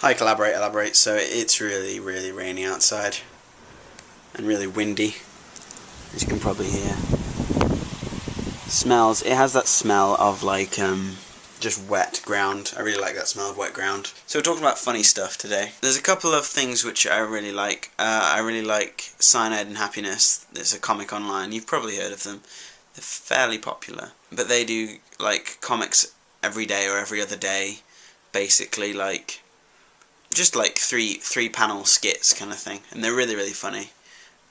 Hi, Collaborate, Elaborate. So it's really, really rainy outside and really windy, as you can probably hear. It has that smell of like just wet ground. I really like that smell of wet ground. So we're talking about funny stuff today. There's a couple of things which I really like. I really like Cyanide and Happiness. There's a comic online. You've probably heard of them. They're fairly popular, but they do like comics every day or every other day, basically like just like three panel skits kind of thing, and they're really, really funny.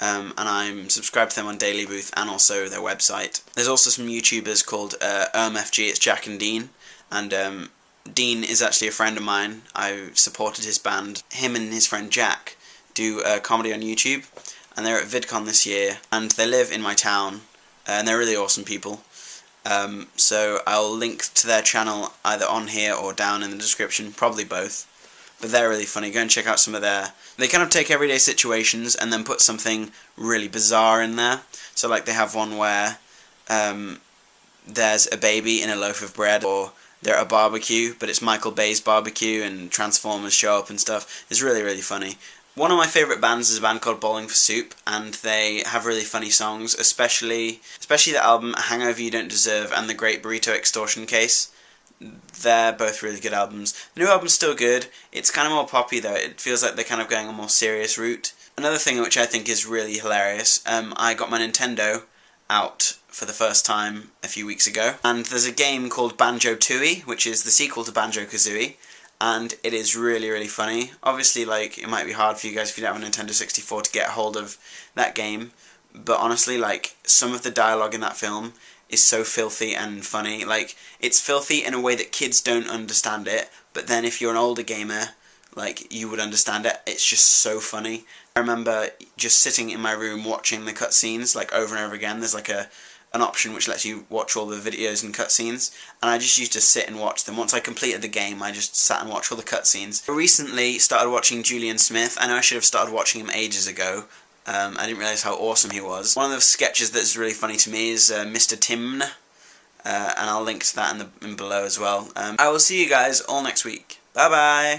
And I'm subscribed to them on Daily Booth and also their website. There's also some YouTubers called OMFG, it's Jack and Dean, and Dean is actually a friend of mine. I supported his band. Him and his friend Jack do comedy on YouTube, and they're at VidCon this year, and they live in my town, and they're really awesome people. So I'll link to their channel either on here or down in the description, probably both. But they're really funny. Go and check out some of their... They kind of take everyday situations and then put something really bizarre in there. So like they have one where there's a baby in a loaf of bread, or they're at a barbecue, but it's Michael Bay's barbecue and Transformers show up and stuff. It's really, really funny. One of my favourite bands is a band called Bowling for Soup, and they have really funny songs, especially the album Hangover You Don't Deserve and The Great Burrito Extortion Case. They're both really good albums. The new album's still good. It's kind of more poppy though. It feels like they're kind of going a more serious route. Another thing which I think is really hilarious, I got my Nintendo out for the first time a few weeks ago, and there's a game called Banjo-Tooie, which is the sequel to Banjo-Kazooie, and it is really, really funny. Obviously, like, it might be hard for you guys if you don't have a Nintendo 64 to get a hold of that game, but honestly, like, some of the dialogue in that film is so filthy and funny. Like, it's filthy in a way that kids don't understand it, but then if you're an older gamer, like, you would understand it. It's just so funny. I remember just sitting in my room watching the cutscenes, like, over and over again. There's like an option which lets you watch all the videos and cutscenes, and I just used to sit and watch them. Once I completed the game, I just sat and watched all the cutscenes. I recently started watching Julian Smith. I know I should have started watching him ages ago. I didn't realise how awesome he was. One of the sketches that's really funny to me is Mr. Timn, and I'll link to that in below as well. I will see you guys all next week. Bye bye!